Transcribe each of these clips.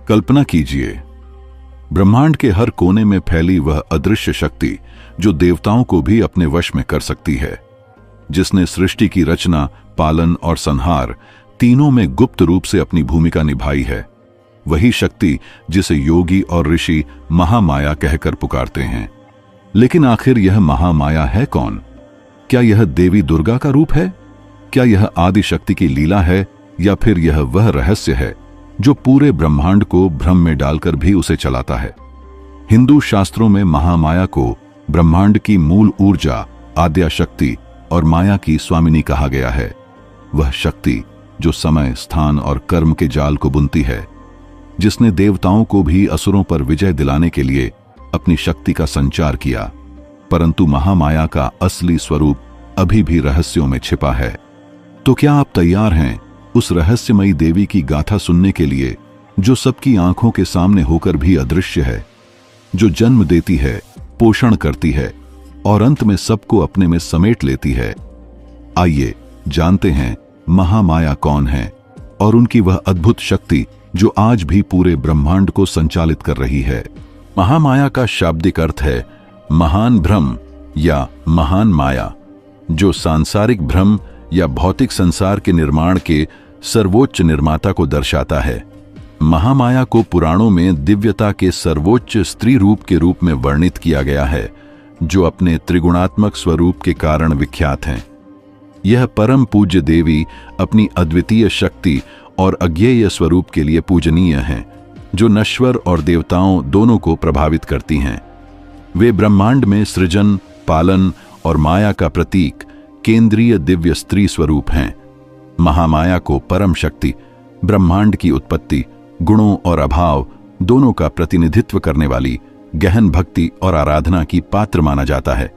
कल्पना कीजिए, ब्रह्मांड के हर कोने में फैली वह अदृश्य शक्ति जो देवताओं को भी अपने वश में कर सकती है, जिसने सृष्टि की रचना, पालन और संहार तीनों में गुप्त रूप से अपनी भूमिका निभाई है। वही शक्ति जिसे योगी और ऋषि महामाया कहकर पुकारते हैं। लेकिन आखिर यह महामाया है कौन? क्या यह देवी दुर्गा का रूप है? क्या यह आदि शक्ति की लीला है, या फिर यह वह रहस्य है जो पूरे ब्रह्मांड को भ्रम में डालकर भी उसे चलाता है? हिंदू शास्त्रों में महामाया को ब्रह्मांड की मूल ऊर्जा, आद्या शक्ति और माया की स्वामिनी कहा गया है। वह शक्ति जो समय, स्थान और कर्म के जाल को बुनती है, जिसने देवताओं को भी असुरों पर विजय दिलाने के लिए अपनी शक्ति का संचार किया। परंतु महामाया का असली स्वरूप अभी भी रहस्यों में छिपा है। तो क्या आप तैयार हैं उस रहस्यमयी देवी की गाथा सुनने के लिए, जो सबकी आंखों के सामने होकर भी अदृश्य है, जो जन्म देती है, पोषण करती है और अंत में सबको अपने में समेट लेती है? आइए जानते हैं महामाया कौन है और उनकी वह अद्भुत शक्ति जो आज भी पूरे ब्रह्मांड को संचालित कर रही है। महामाया का शाब्दिक अर्थ है महान भ्रम या महान माया, जो सांसारिक भ्रम या भौतिक संसार के निर्माण के सर्वोच्च निर्माता को दर्शाता है। महामाया को पुराणों में दिव्यता के सर्वोच्च स्त्री रूप के रूप में वर्णित किया गया है, जो अपने त्रिगुणात्मक स्वरूप के कारण विख्यात हैं। यह परम पूज्य देवी अपनी अद्वितीय शक्ति और अज्ञेय स्वरूप के लिए पूजनीय हैं, जो नश्वर और देवताओं दोनों को प्रभावित करती हैं। वे ब्रह्मांड में सृजन, पालन और माया का प्रतीक, केंद्रीय दिव्य स्त्री स्वरूप हैं। महामाया को परम शक्ति, ब्रह्मांड की उत्पत्ति, गुणों और अभाव दोनों का प्रतिनिधित्व करने वाली गहन भक्ति और आराधना की पात्र माना जाता है।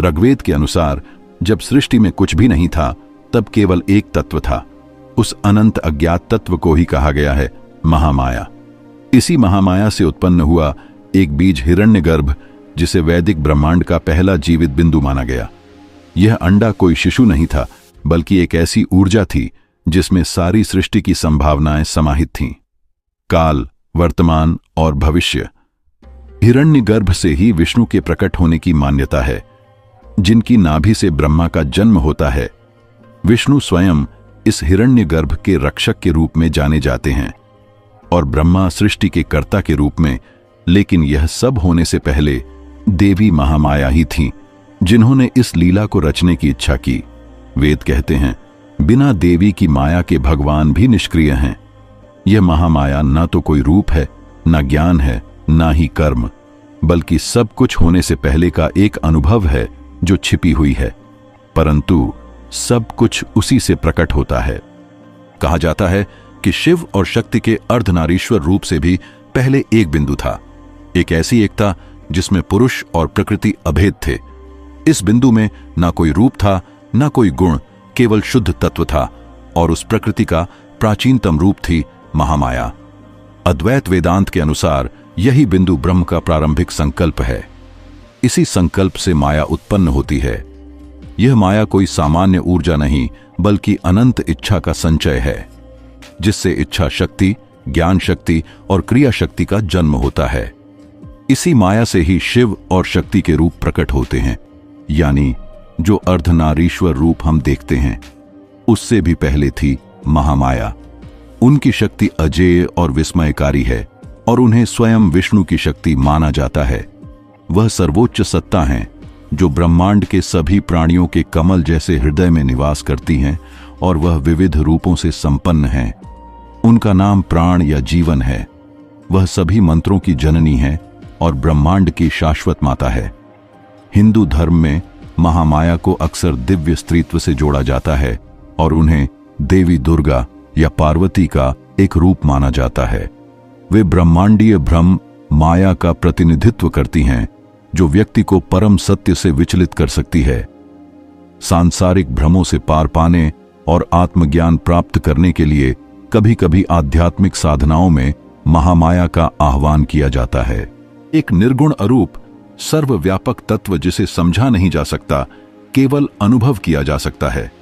ऋग्वेद के अनुसार जब सृष्टि में कुछ भी नहीं था, तब केवल एक तत्व था। उस अनंत अज्ञात तत्व को ही कहा गया है महामाया। इसी महामाया से उत्पन्न हुआ एक बीज हिरण्यगर्भ, जिसे वैदिक ब्रह्मांड का पहला जीवित बिंदु माना गया। यह अंडा कोई शिशु नहीं था, बल्कि एक ऐसी ऊर्जा थी जिसमें सारी सृष्टि की संभावनाएं समाहित थीं। काल, वर्तमान और भविष्य। हिरण्यगर्भ से ही विष्णु के प्रकट होने की मान्यता है, जिनकी नाभि से ब्रह्मा का जन्म होता है। विष्णु स्वयं इस हिरण्यगर्भ के रक्षक के रूप में जाने जाते हैं और ब्रह्मा सृष्टि के कर्ता के रूप में। लेकिन यह सब होने से पहले देवी महामाया ही थीं, जिन्होंने इस लीला को रचने की इच्छा की। वेद कहते हैं, बिना देवी की माया के भगवान भी निष्क्रिय हैं। यह महामाया न तो कोई रूप है, न ज्ञान है, न ही कर्म, बल्कि सब कुछ होने से पहले का एक अनुभव है जो छिपी हुई है, परंतु सब कुछ उसी से प्रकट होता है। कहा जाता है कि शिव और शक्ति के अर्धनारीश्वर रूप से भी पहले एक बिंदु था, एक ऐसी एकता जिसमें पुरुष और प्रकृति अभेद थे। इस बिंदु में ना कोई रूप था, ना कोई गुण, केवल शुद्ध तत्व था, और उस प्रकृति का प्राचीनतम रूप थी महामाया। अद्वैत वेदांत के अनुसार यही बिंदु ब्रह्म का प्रारंभिक संकल्प है। इसी संकल्प से माया उत्पन्न होती है। यह माया कोई सामान्य ऊर्जा नहीं, बल्कि अनंत इच्छा का संचय है, जिससे इच्छा शक्ति, ज्ञान शक्ति और क्रिया शक्ति का जन्म होता है। इसी माया से ही शिव और शक्ति के रूप प्रकट होते हैं, यानी जो अर्धनारीश्वर रूप हम देखते हैं, उससे भी पहले थी महामाया। उनकी शक्ति अजेय और विस्मयकारी है और उन्हें स्वयं विष्णु की शक्ति माना जाता है। वह सर्वोच्च सत्ता हैं जो ब्रह्मांड के सभी प्राणियों के कमल जैसे हृदय में निवास करती हैं, और वह विविध रूपों से संपन्न हैं। उनका नाम प्राण या जीवन है। वह सभी मंत्रों की जननी है और ब्रह्मांड की शाश्वत माता है। हिंदू धर्म में महामाया को अक्सर दिव्य स्त्रीत्व से जोड़ा जाता है और उन्हें देवी दुर्गा या पार्वती का एक रूप माना जाता है। वे ब्रह्मांडीय भ्रम माया का प्रतिनिधित्व करती हैं, जो व्यक्ति को परम सत्य से विचलित कर सकती है। सांसारिक भ्रमों से पार पाने और आत्मज्ञान प्राप्त करने के लिए कभी कभी आध्यात्मिक साधनाओं में महामाया का आह्वान किया जाता है। एक निर्गुण अरूप सर्वव्यापक तत्व जिसे समझा नहीं जा सकता, केवल अनुभव किया जा सकता है।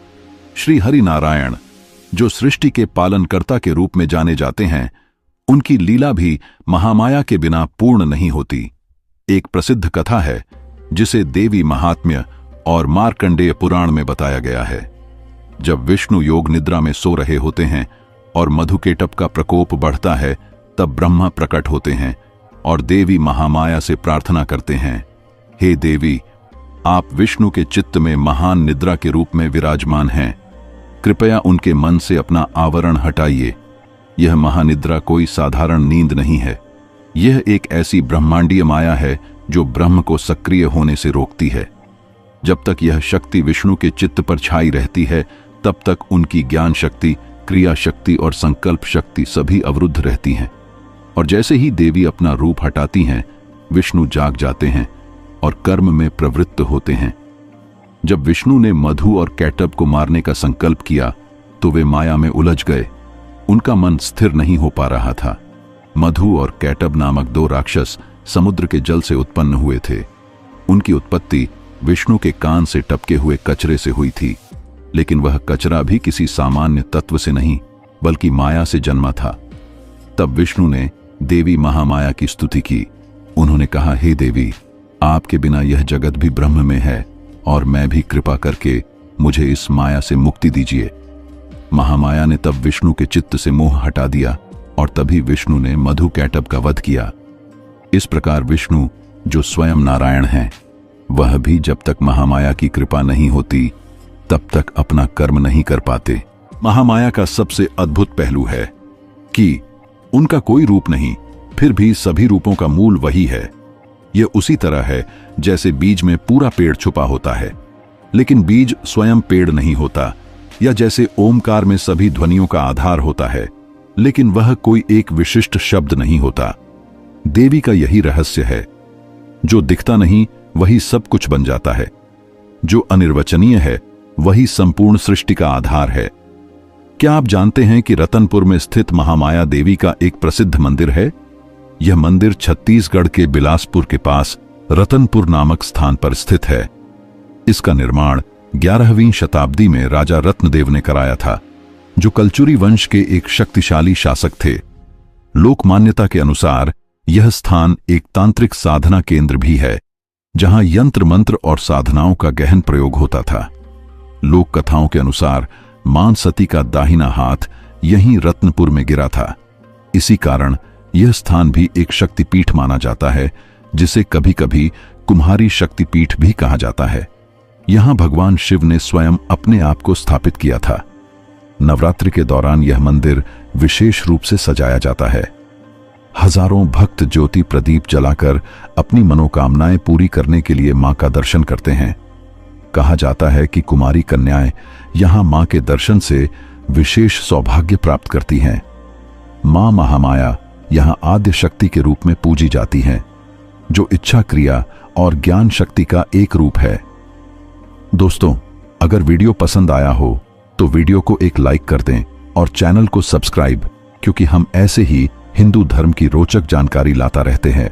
श्री हरि नारायण, जो सृष्टि के पालनकर्ता के रूप में जाने जाते हैं, उनकी लीला भी महामाया के बिना पूर्ण नहीं होती। एक प्रसिद्ध कथा है जिसे देवी महात्म्य और मार्कंडेय पुराण में बताया गया है। जब विष्णु योग निद्रा में सो रहे होते हैं और मधुकेटभ का प्रकोप बढ़ता है, तब ब्रह्मा प्रकट होते हैं और देवी महामाया से प्रार्थना करते हैं, हे देवी, आप विष्णु के चित्त में महान निद्रा के रूप में विराजमान हैं। कृपया उनके मन से अपना आवरण हटाइए। यह महानिद्रा कोई साधारण नींद नहीं है। यह एक ऐसी ब्रह्मांडीय माया है जो ब्रह्म को सक्रिय होने से रोकती है। जब तक यह शक्ति विष्णु के चित्त पर छाई रहती है, तब तक उनकी ज्ञान शक्ति, क्रिया शक्ति और संकल्प शक्ति सभी अवरुद्ध रहती हैं। और जैसे ही देवी अपना रूप हटाती हैं, विष्णु जाग जाते हैं और कर्म में प्रवृत्त होते हैं। जब विष्णु ने मधु और कैटभ को मारने का संकल्प किया तो वे माया में उलझ गए। उनका मन स्थिर नहीं हो पा रहा था। मधु और कैटभ नामक दो राक्षस समुद्र के जल से उत्पन्न हुए थे। उनकी उत्पत्ति विष्णु के कान से टपके हुए कचरे से हुई थी, लेकिन वह कचरा भी किसी सामान्य तत्व से नहीं बल्कि माया से जन्मा था। तब विष्णु ने देवी महामाया की स्तुति की। उन्होंने कहा, हे देवी, आपके बिना यह जगत भी ब्रह्म में है और मैं भी कृपा करके मुझे इस माया से मुक्ति दीजिए। महामाया ने तब विष्णु के चित्त से मोह हटा दिया और तभी विष्णु ने मधु कैटभ का वध किया। इस प्रकार विष्णु, जो स्वयं नारायण हैं, वह भी जब तक महामाया की कृपा नहीं होती तब तक अपना कर्म नहीं कर पाते। महामाया का सबसे अद्भुत पहलू है कि उनका कोई रूप नहीं, फिर भी सभी रूपों का मूल वही है। यह उसी तरह है जैसे बीज में पूरा पेड़ छुपा होता है, लेकिन बीज स्वयं पेड़ नहीं होता, या जैसे ओमकार में सभी ध्वनियों का आधार होता है, लेकिन वह कोई एक विशिष्ट शब्द नहीं होता। देवी का यही रहस्य है। जो दिखता नहीं वही सब कुछ बन जाता है। जो अनिर्वचनीय है वही संपूर्ण सृष्टि का आधार है। क्या आप जानते हैं कि रतनपुर में स्थित महामाया देवी का एक प्रसिद्ध मंदिर है? यह मंदिर छत्तीसगढ़ के बिलासपुर के पास रतनपुर नामक स्थान पर स्थित है। इसका निर्माण 11वीं शताब्दी में राजा रत्नदेव ने कराया था, जो कलचुरी वंश के एक शक्तिशाली शासक थे। लोक मान्यता के अनुसार यह स्थान एक तांत्रिक साधना केंद्र भी है, जहां यंत्र मंत्र और साधनाओं का गहन प्रयोग होता था। लोक कथाओं के अनुसार मां सती का दाहिना हाथ यहीं रत्नपुर में गिरा था। इसी कारण यह स्थान भी एक शक्तिपीठ माना जाता है, जिसे कभी कभी कुम्हारी शक्तिपीठ भी कहा जाता है। यहां भगवान शिव ने स्वयं अपने आप को स्थापित किया था। नवरात्रि के दौरान यह मंदिर विशेष रूप से सजाया जाता है। हजारों भक्त ज्योति प्रदीप जलाकर अपनी मनोकामनाएं पूरी करने के लिए मां का दर्शन करते हैं। कहा जाता है कि कुमारी कन्याएं यहां मां के दर्शन से विशेष सौभाग्य प्राप्त करती हैं। मां महामाया यहां आद्य शक्ति के रूप में पूजी जाती हैं, जो इच्छा क्रिया और ज्ञान शक्ति का एक रूप है। दोस्तों, अगर वीडियो पसंद आया हो तो वीडियो को एक लाइक कर दें और चैनल को सब्सक्राइब, क्योंकि हम ऐसे ही हिंदू धर्म की रोचक जानकारी लाता रहते हैं।